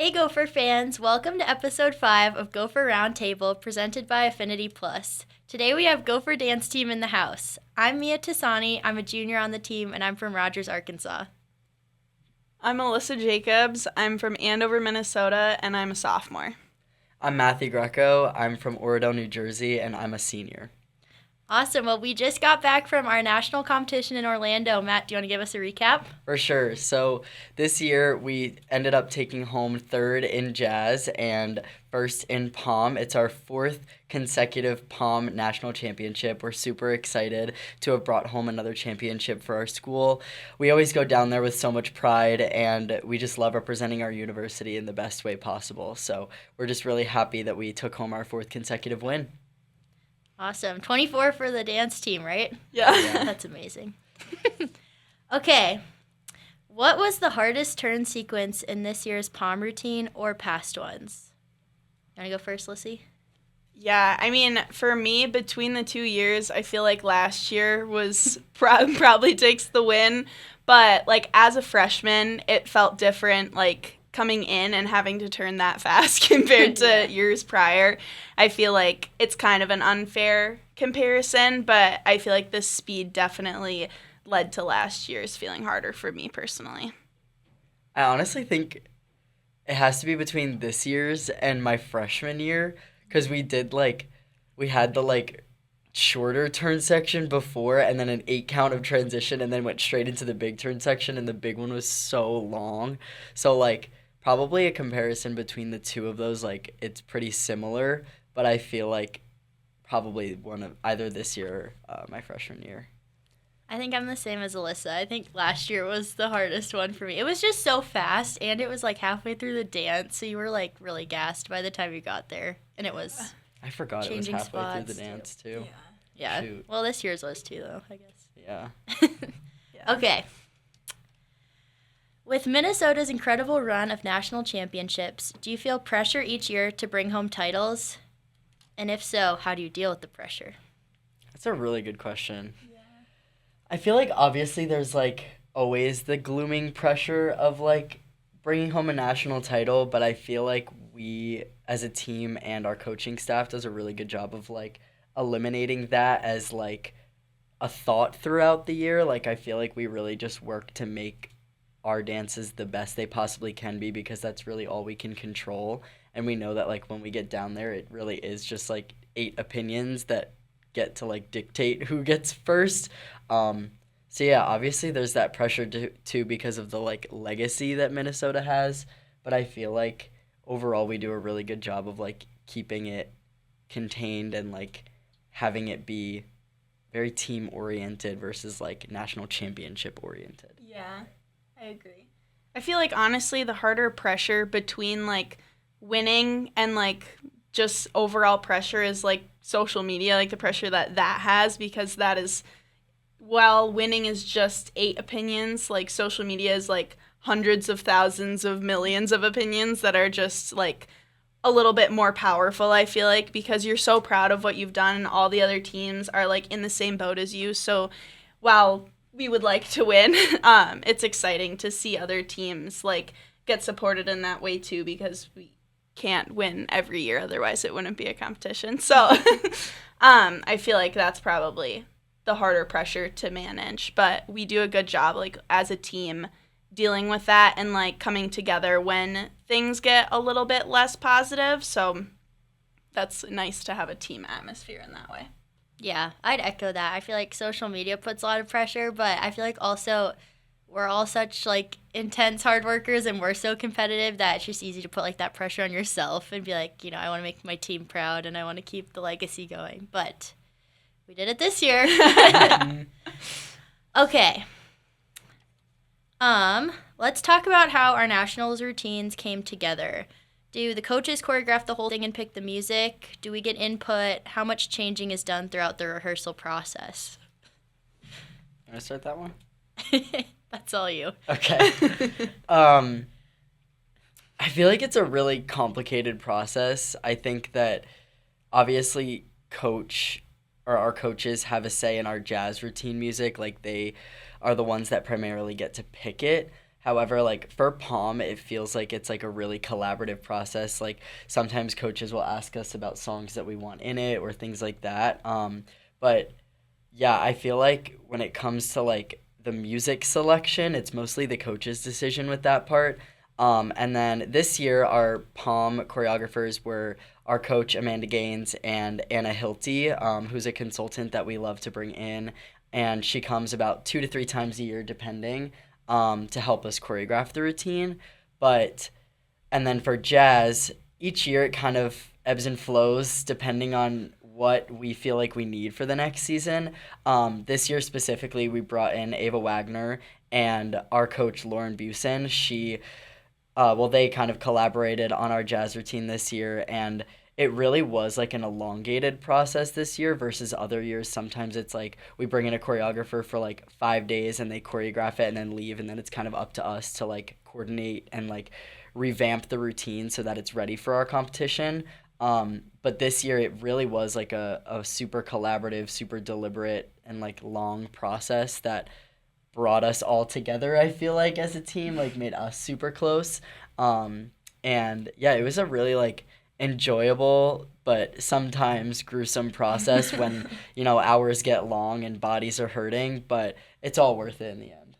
Hey Gopher fans, welcome to episode 5 of Gopher Round Table presented by Affinity Plus. Today we have Gopher Dance Team in the house. I'm Mia Tassani, I'm a junior on the team, and I'm from Rogers, Arkansas. I'm Alyssa Jacobs. I'm from Andover, Minnesota, and I'm a sophomore. I'm Matthew Greco. I'm from Oradell, New Jersey, and I'm a senior. Awesome, well we just got back from our national competition in Orlando. Matt, do you want to give us a recap? For sure. So this year we ended up taking home third in jazz and first in pom. It's our fourth consecutive pom national championship. We're super excited to have brought home another championship for our school. We always go down there with so much pride, and we just love representing our university in the best way possible. So we're just really happy that we took home our fourth consecutive win. Awesome. 24 for the dance team, right? Yeah. That's amazing. Okay. What was the hardest turn sequence in this year's pom routine or past ones? You want to go first, Lissy? Yeah, I mean, for me, between the 2 years, I feel like last year was probably takes the win. But, as a freshman, it felt different, coming in and having to turn that fast compared to years prior. I feel like it's kind of an unfair comparison, but I feel like the speed definitely led to last year's feeling harder for me personally. I honestly think it has to be between this year's and my freshman year, because we had the shorter turn section before and then an 8 count of transition and then went straight into the big turn section, and the big one was so long. So probably a comparison between the two of those, it's pretty similar, but I feel like probably one of either this year or my freshman year. I think I'm the same as Alyssa. I think last year was the hardest one for me. It was just so fast, and it was halfway through the dance, so you were really gassed by the time you got there. And it was I forgot it was changing halfway spots through the dance too. Yeah. Shoot. Well, this year's was too, though, I guess. Yeah. Okay. With Minnesota's incredible run of national championships, do you feel pressure each year to bring home titles? And if so, how do you deal with the pressure? That's a really good question. Yeah. I feel like obviously there's always the glooming pressure of bringing home a national title, but I feel like we as a team and our coaching staff does a really good job of eliminating that as a thought throughout the year. I feel like we really just work to make our dances the best they possibly can be, because that's really all we can control. And we know that when we get down there, it really is just 8 opinions that get to dictate who gets first. So yeah, obviously there's that pressure too because of the legacy that Minnesota has, but I feel like overall we do a really good job of keeping it contained and having it be very team oriented versus national championship oriented. Yeah, I agree. I feel like honestly the harder pressure between winning and just overall pressure is social media, the pressure that has, because that is, while winning is just 8 opinions, social media is hundreds of thousands of millions of opinions that are just a little bit more powerful, I feel like, because you're so proud of what you've done and all the other teams are in the same boat as you. So while we would like to win, it's exciting to see other teams get supported in that way too, because we can't win every year, otherwise it wouldn't be a competition. So I feel like that's probably the harder pressure to manage, but we do a good job as a team dealing with that and coming together when things get a little bit less positive. So that's nice to have a team atmosphere in that way. Yeah, I'd echo that. I feel like social media puts a lot of pressure, but I feel like also we're all such intense hard workers, and we're so competitive that it's just easy to put that pressure on yourself and be I want to make my team proud and I want to keep the legacy going. But we did it this year. Okay. Let's talk about how our nationals routines came together. Do the coaches choreograph the whole thing and pick the music? Do we get input? How much changing is done throughout the rehearsal process? Can I start that one? That's all you. Okay. I feel like it's a really complicated process. I think that obviously our coaches have a say in our jazz routine music. They are the ones that primarily get to pick it. However, like for Palm, it feels like it's like a really collaborative process. Like sometimes coaches will ask us about songs that we want in it or things like that. But yeah, I feel like when it comes to like the music selection, it's mostly the coach's decision with that part. And then this year, our Palm choreographers were our coach Amanda Gaines and Anna Hilty, who's a consultant that we love to bring in, and she comes about 2 to 3 times a year, depending, to help us choreograph the routine. But and then for jazz, each year it kind of ebbs and flows depending on what we feel like we need for the next season. This year specifically, we brought in Ava Wagner and our coach Lauren Busen. They kind of collaborated on our jazz routine this year, and it really was like an elongated process this year versus other years. Sometimes it's like we bring in a choreographer for like 5 days and they choreograph it and then leave, and then it's kind of up to us to like coordinate and like revamp the routine so that it's ready for our competition. But this year it really was like a super collaborative, super deliberate, and like long process that brought us all together, I feel like, as a team, like made us super close. And yeah, it was a really like enjoyable but sometimes gruesome process when, hours get long and bodies are hurting, but it's all worth it in the end.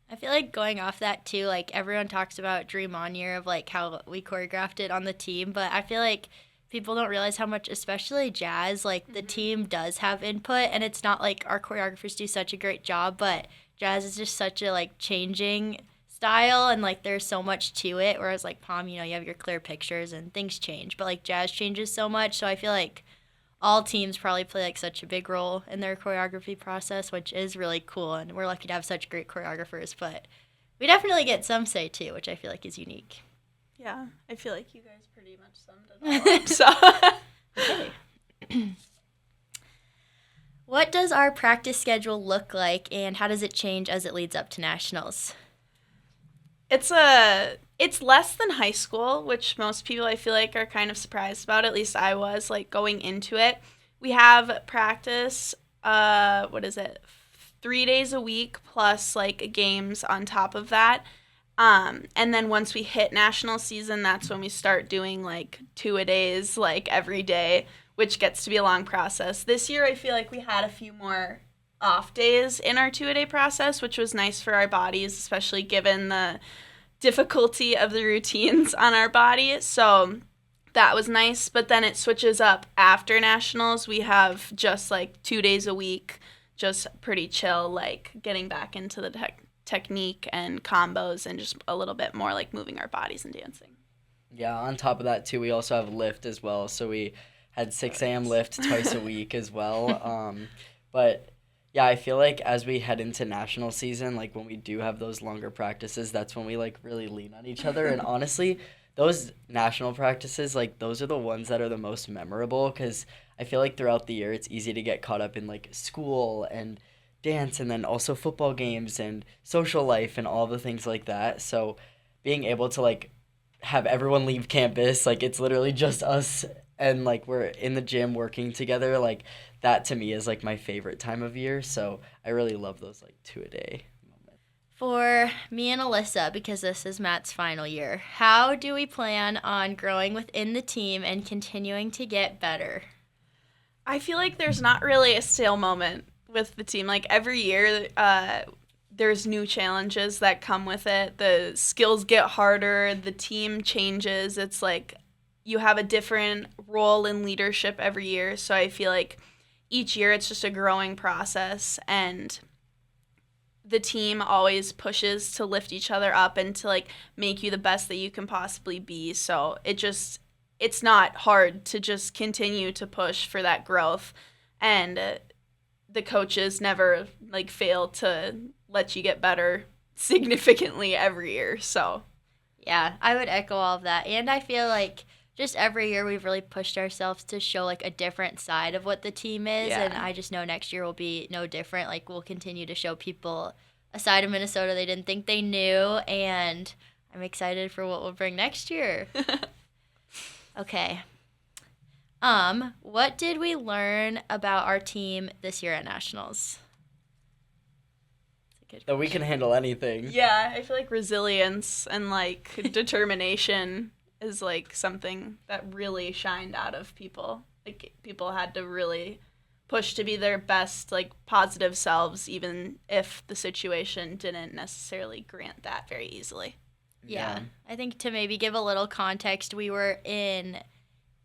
I feel like going off that too, like everyone talks about Dream On Year of like how we choreographed it on the team, but I feel like people don't realize how much, especially jazz, like the team does have input, and it's not like our choreographers do such a great job, but jazz is just such a like changing style, and like there's so much to it, whereas like Palm, you have your clear pictures and things change, but like jazz changes so much, so I feel like all teams probably play like such a big role in their choreography process, which is really cool, and we're lucky to have such great choreographers, but we definitely get some say too, which I feel like is unique. Yeah, I feel like you guys pretty much summed it all up. Okay. What does our practice schedule look like, and how does it change as it leads up to nationals? It's less than high school, which most people I feel like are kind of surprised about. At least I was, like, going into it. We have practice, 3 days a week plus like games on top of that. And then once we hit national season, that's when we start doing like 2-a-days like every day, which gets to be a long process. This year I feel like we had a few more off days in our 2-a-day process, which was nice for our bodies, especially given the difficulty of the routines on our body. So that was nice. But then it switches up after nationals. We have just like 2 days a week, just pretty chill, like getting back into the technique and combos and just a little bit more like moving our bodies and dancing. Yeah, on top of that too, we also have lift as well. So we had 6 a.m. lift twice a week as well. But yeah, I feel like as we head into national season, like when we do have those longer practices, that's when we like really lean on each other. And honestly, those national practices, like those are the ones that are the most memorable, because I feel like throughout the year it's easy to get caught up in like school and dance and then also football games and social life and all the things like that. So being able to like have everyone leave campus, like it's literally just us and like we're in the gym working together, like that to me is like my favorite time of year. So I really love those like 2-a-day moments. For me and Alyssa, because this is Matt's final year, how do we plan on growing within the team and continuing to get better? I feel like there's not really a stale moment with the team. Like every year, there's new challenges that come with it. The skills get harder. The team changes. It's like you have a different role in leadership every year. So I feel like each year it's just a growing process, and the team always pushes to lift each other up and to like make you the best that you can possibly be. So it's not hard to just continue to push for that growth, and the coaches never like fail to let you get better significantly every year. So Yeah, I would echo all of that. And I feel like just every year we've really pushed ourselves to show like a different side of what the team is. Yeah. And I just know next year will be no different. Like we'll continue to show people a side of Minnesota they didn't think they knew. And I'm excited for what we'll bring next year. Okay. What did we learn about our team this year at Nationals? that we can handle anything. Yeah, I feel like resilience and like determination is like something that really shined out of people. Like people had to really push to be their best, like positive selves, even if the situation didn't necessarily grant that very easily. Yeah. I think to maybe give a little context, we were in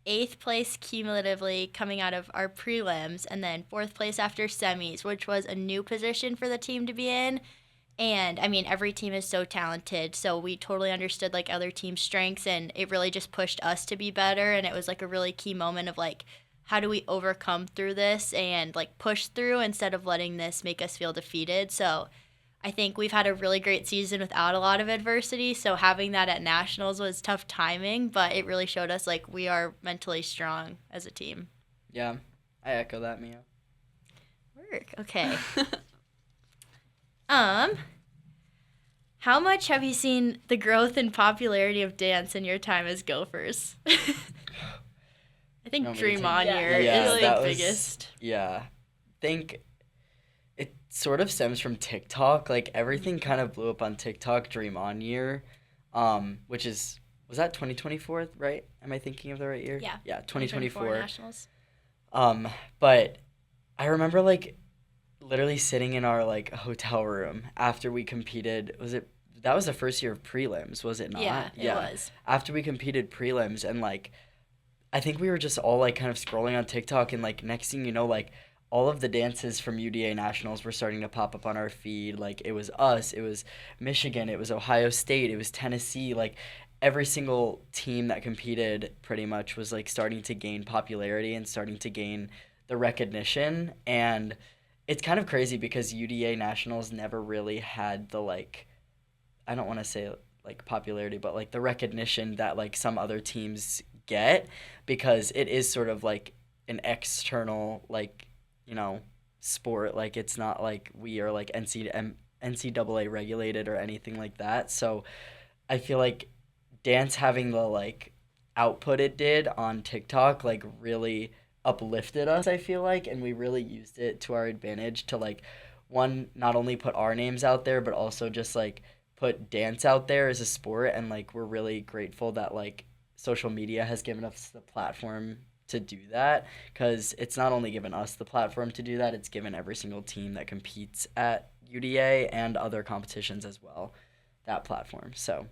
8th place cumulatively coming out of our prelims, and then 4th place after semis, which was a new position for the team to be in. And I mean, every team is so talented, so we totally understood like other teams' strengths, and it really just pushed us to be better. And it was like a really key moment of like, how do we overcome through this and like push through instead of letting this make us feel defeated? So I think we've had a really great season without a lot of adversity. So having that at nationals was tough timing, but it really showed us like we are mentally strong as a team. Yeah, I echo that, Mia. Work. Okay. How much have you seen the growth and popularity of dance in your time as Gophers? I think Dream On Year is the biggest. Yeah. I think it sort of stems from TikTok. Like, everything kind of blew up on TikTok, Dream On Year, which was that 2024, right? Am I thinking of the right year? Yeah. Yeah, 2024. Nationals. But I remember, like, literally sitting in our, like, hotel room after we competed. That was the first year of prelims, was it not? Yeah, it was. After we competed prelims, and, like, I think we were just all, like, kind of scrolling on TikTok, and, like, next thing you know, like, all of the dances from UDA Nationals were starting to pop up on our feed. Like, it was us, it was Michigan, it was Ohio State, it was Tennessee. Like, every single team that competed pretty much was, like, starting to gain popularity and starting to gain the recognition. And it's kind of crazy because UDA Nationals never really had the, like, I don't want to say, like, popularity, but, like, the recognition that, like, some other teams get, because it is sort of like an external, like, you know, sport. Like, it's not like we are like NCAA regulated or anything like that. So I feel like dance having the, like, output it did on TikTok, like, really uplifted us, I feel like, and we really used it to our advantage to, like, one, not only put our names out there, but also just, like, put dance out there as a sport. And, like, we're really grateful that, like, social media has given us the platform to do that, because it's not only given us the platform to do that, it's given every single team that competes at UDA and other competitions as well that platform. So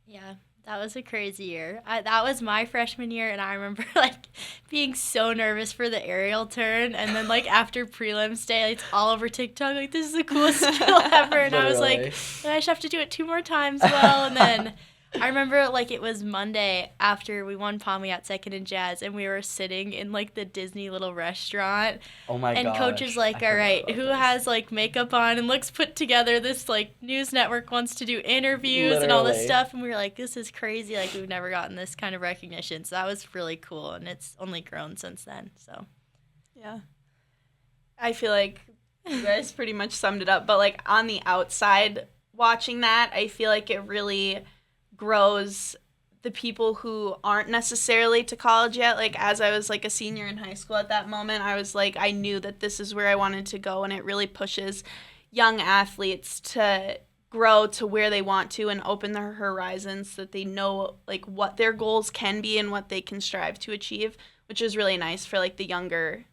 yeah, that was a crazy year. That was my freshman year, and I remember like being so nervous for the aerial turn, and then like after prelims day, it's all over TikTok, like, this is the coolest skill ever, and I was like, I just have to do it 2 more times well. And then I remember, like, it was Monday after we won Palmy at second in jazz, and we were sitting in, like, the Disney little restaurant. Oh my gosh. And coach is like, all right, who has, like, makeup on and looks put together? This, like, news network wants to do interviews and all this stuff. And we were like, this is crazy. Like, we've never gotten this kind of recognition. So that was really cool, and it's only grown since then. So yeah. I feel like you guys pretty much summed it up. But, like, on the outside watching that, I feel like it really grows the people who aren't necessarily to college yet. Like, as I was, like, a senior in high school at that moment, I was like, I knew that this is where I wanted to go, and it really pushes young athletes to grow to where they want to and open their horizons, so that they know, like, what their goals can be and what they can strive to achieve, which is really nice for, like, the younger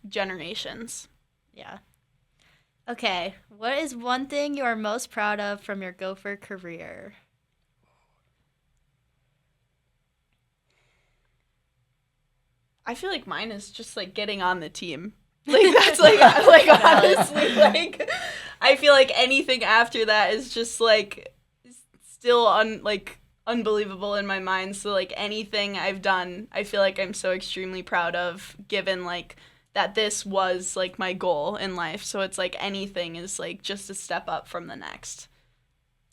generations. yeah. Okay, what is one thing you are most proud of from your Gopher career? I feel like mine is just, like, getting on the team. Like, that's, like, honestly, like, I feel like anything after that is just, like, still, unbelievable in my mind. So, like, anything I've done, I feel like I'm so extremely proud of, given, like, that this was, like, my goal in life. So it's, like, anything is, like, just a step up from the next.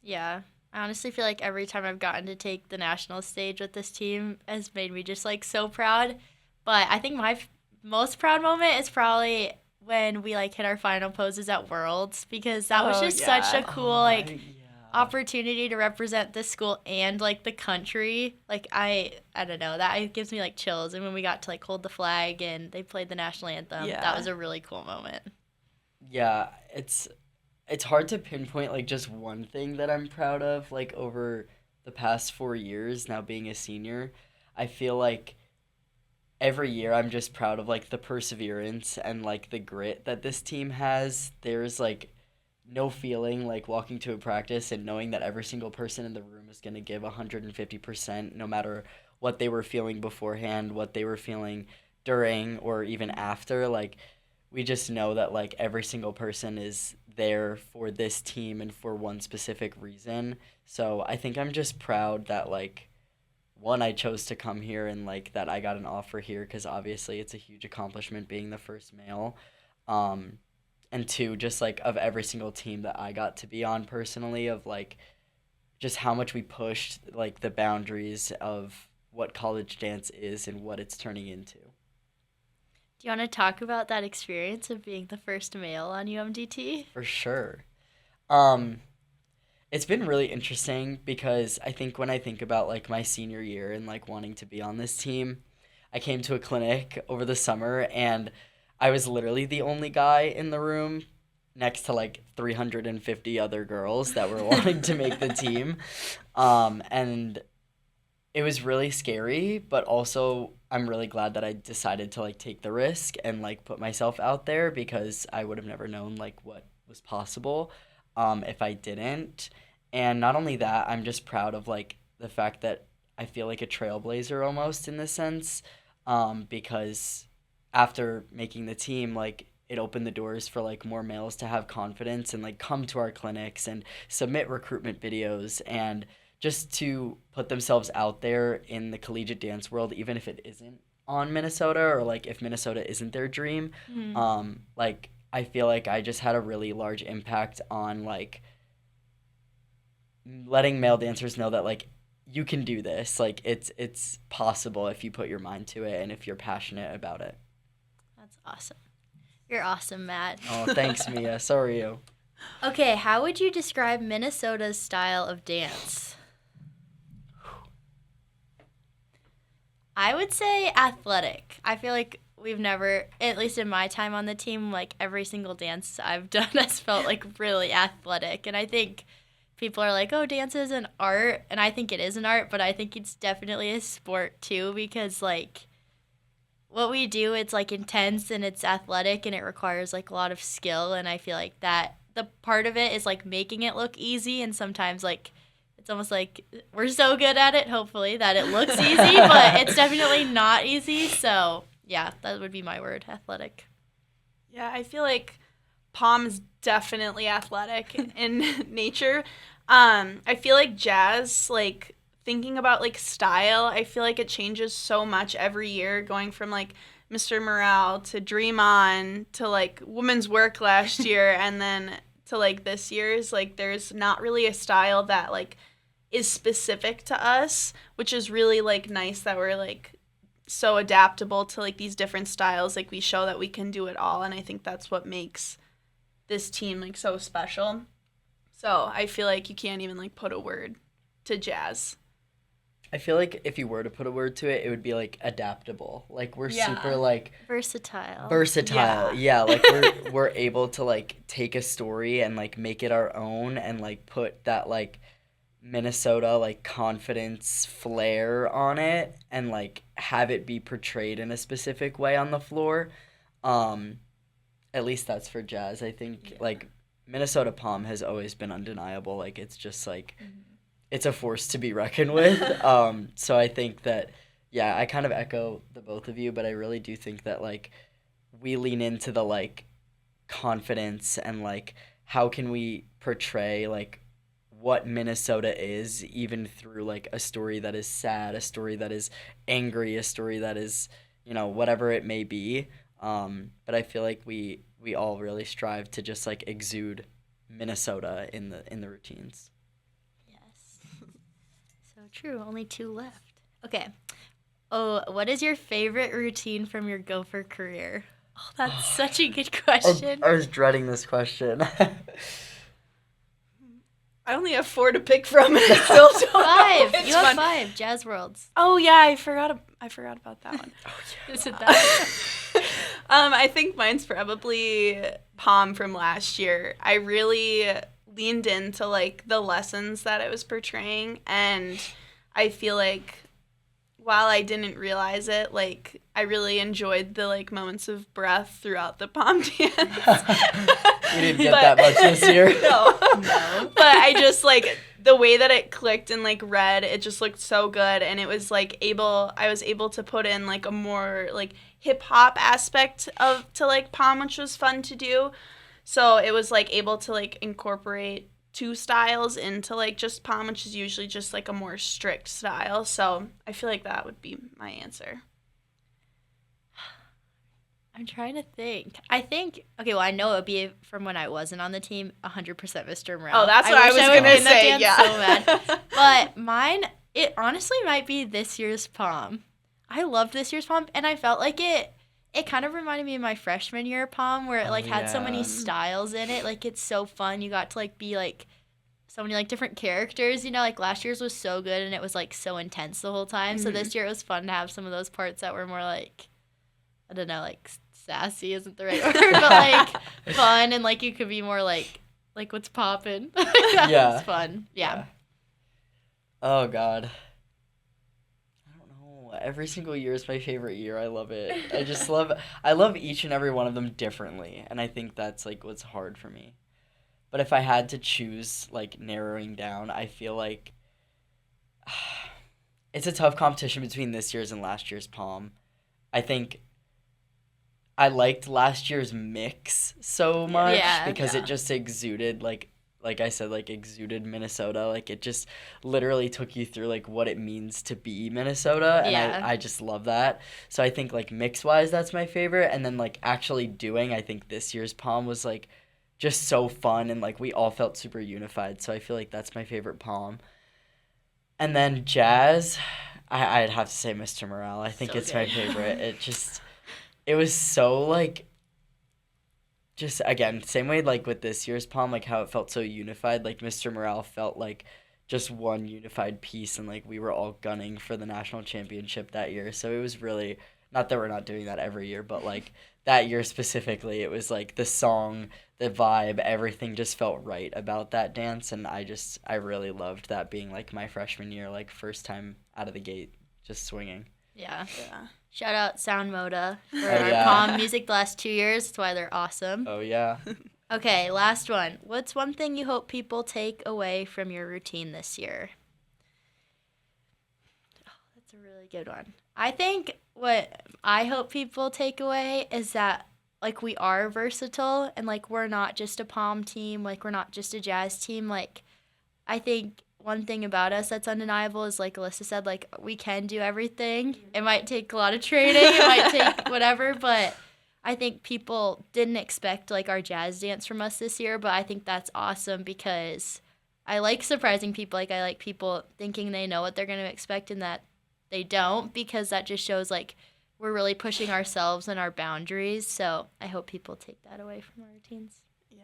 Yeah. I honestly feel like every time I've gotten to take the national stage with this team has made me just, like, so proud. But I think my most proud moment is probably when we, like, hit our final poses at Worlds, because that was just such a cool, opportunity to represent the school and, like, the country. Like, I don't know, that gives me, like, chills. And when we got to, like, hold the flag and they played the national anthem, that was a really cool moment. Yeah, it's it's hard to pinpoint like just one thing that I'm proud of like over the past 4 years now being a senior. I feel like every year I'm just proud of like the perseverance and like the grit that this team has. There's like no feeling like walking to a practice and knowing that every single person in the room is going to give 150% no matter what they were feeling beforehand, what they were feeling during or even after. Like we just know that like every single person is there for this team and for one specific reason. So I think I'm just proud that like one, I chose to come here and like that I got an offer here because obviously it's a huge accomplishment being the first male. Um, and two, just like of every single team that I got to be on personally, of like just how much we pushed like the boundaries of what college dance is and what it's turning into. Do you want to talk about that experience of being the first male on UMDT? For sure. Um, it's been really interesting because I think when I think about like my senior year and like wanting to be on this team, I came to a clinic over the summer and I was literally the only guy in the room next to like 350 other girls that were wanting to make the team. And it was really scary, but also I'm really glad that I decided to like take the risk and like put myself out there because I would have never known like what was possible if I didn't. And not only that, I'm just proud of like the fact that I feel like a trailblazer almost in this sense because after making the team, like it opened the doors for like more males to have confidence and like come to our clinics and submit recruitment videos and just to put themselves out there in the collegiate dance world, even if it isn't on Minnesota or like if Minnesota isn't their dream. Like I feel like I just had a really large impact on like letting male dancers know that like you can do this. Like it's possible if you put your mind to it and if you're passionate about it. That's awesome. You're awesome, Matt. Oh, thanks, Mia. So are you. Okay, how would you describe Minnesota's style of dance? I would say athletic. I feel like we've never, at least in my time on the team, like every single dance I've done has felt like really athletic. And I think people are like, oh, dance is an art. And I think it is an art, but I think it's definitely a sport too because like what we do, it's like intense and it's athletic and it requires like a lot of skill. And I feel like that the part of it is like making it look easy and sometimes like it's almost like we're so good at it, hopefully, that it looks easy, but it's definitely not easy. So, yeah, that would be my word, athletic. Yeah, I feel like Palm's definitely athletic in nature. I feel like jazz, like, thinking about, like, style, I feel like it changes so much every year, going from, like, Mr. Morale to Dream On to, like, Women's Work last year and then to, like, this year's. Like, there's not really a style that, like, is specific to us, which is really like nice that we're like so adaptable to like these different styles. Like we show that we can do it all, and I think that's what makes this team like so special. So I feel like you can't even like put a word to jazz. I feel like if you were to put a word to it, it would be like adaptable. Like we're super like versatile. Yeah, like we're able to like take a story and like make it our own and like put that like Minnesota like confidence flair on it and like have it be portrayed in a specific way on the floor. At least that's for jazz. I think like Minnesota Palm has always been undeniable. Like it's just like it's a force to be reckoned with. So I think that yeah, I kind of echo the both of you, but I really do think that like we lean into the like confidence and like how can we portray like what Minnesota is, even through like a story that is sad, a story that is angry, a story that is, you know, whatever it may be. But I feel like we all really strive to just like exude Minnesota in the routines. Yes. So true. Only 2 left. Okay. Oh, what is your favorite routine from your Gopher career? Oh, that's such a good question. I was dreading this question. I only have 4 to pick from, and I still don't 5. know You have 5 Jazz Worlds. Oh yeah, I forgot about that one. Is it that? I think mine's probably pom from last year, I really leaned into like the lessons that it was portraying, and I feel like while I didn't realize it, like I really enjoyed the like moments of breath throughout the pom dance. We didn't get that much this year. No. But I just like the way that it clicked and like read, it just looked so good, and it was like I was able to put in like a more like hip hop aspect to like pom, which was fun to do. So it was like able to like incorporate two styles into like just pom, which is usually just like a more strict style. So I feel like that would be my answer. I'm trying to think. I think, okay, well, I know it would be from when I wasn't on the team, 100% Mr. Morale. Oh, that's what I was going to say, yeah. So bad. But mine, it honestly might be this year's pom. I loved this year's pom, and I felt like it kind of reminded me of my freshman year pom, where it like had so many styles in it. Like, it's so fun. You got to like be like so many like different characters, you know, like last year's was so good and it was like so intense the whole time. So this year it was fun to have some of those parts that were more like, I don't know, like sassy isn't the right word, but like fun, and like you could be more like what's poppin'. Yeah. It's fun. Yeah. Oh God. I don't know. Every single year is my favorite year. I love it. I love each and every one of them differently, and I think that's like what's hard for me. But if I had to choose like narrowing down, I feel like it's a tough competition between this year's and last year's pom. I think I liked last year's mix so much because it just exuded like I said, like exuded Minnesota. Like it just literally took you through like what it means to be Minnesota, and I just love that. So I think like mix wise, that's my favorite, and then like actually doing, I think this year's pom was like just so fun, and like we all felt super unified. So I feel like that's my favorite pom. And then jazz, I'd have to say Mr. Morale. I think it's my favorite. It was so like, just again, same way like with this year's pom, like how it felt so unified. Like Mr. Morale felt like just one unified piece, and like we were all gunning for the national championship that year. So it was really, not that we're not doing that every year, but like that year specifically, it was like the song, the vibe, everything just felt right about that dance, and I really loved that being like my freshman year, like first time out of the gate, just swinging. Yeah. Shout out Sound Moda for our pom music the last 2 years. That's why they're awesome. Oh, yeah. Okay, last one. What's one thing you hope people take away from your routine this year? Oh, that's a really good one. I think what I hope people take away is that, like, we are versatile, and, like, we're not just a pom team. Like, we're not just a jazz team. Like, I think one thing about us that's undeniable is, like Alyssa said, like, we can do everything. It might take a lot of training. It might take whatever, but I think people didn't expect, like, our jazz dance from us this year, but I think that's awesome because I like surprising people. Like, I like people thinking they know what they're going to expect and that they don't, because that just shows, like, we're really pushing ourselves and our boundaries. So I hope people take that away from our routines. Yeah.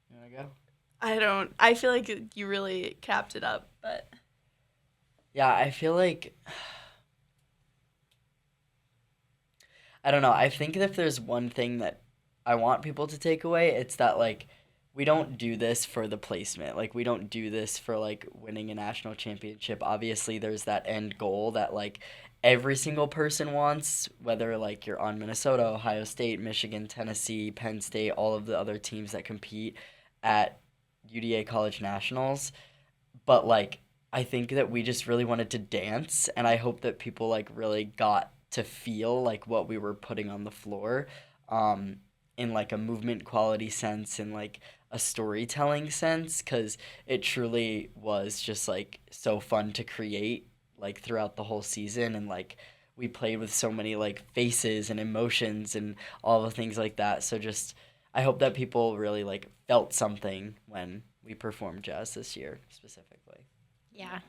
You want to go? I feel like you really capped it up, but. Yeah, I feel like, I don't know. I think if there's one thing that I want people to take away, it's that, like, we don't do this for the placement. Like, we don't do this for, like, winning a national championship. Obviously, there's that end goal that, like, every single person wants, whether, like, you're on Minnesota, Ohio State, Michigan, Tennessee, Penn State, all of the other teams that compete at UDA College Nationals. But, like, I think that we just really wanted to dance, and I hope that people, like, really got to feel, like, what we were putting on the floor, in, like, a movement quality sense, in, like, a storytelling sense, because it truly was just, like, so fun to create, like, throughout the whole season, and, like, we played with so many, like, faces and emotions and all the things like that. So just, I hope that people really, like, felt something when we performed jazz this year specifically. Yeah.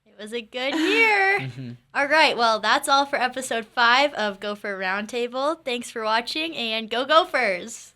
It was a good year. All right. Well, that's all for episode 5 of Gopher Round Table. Thanks for watching, and go Gophers!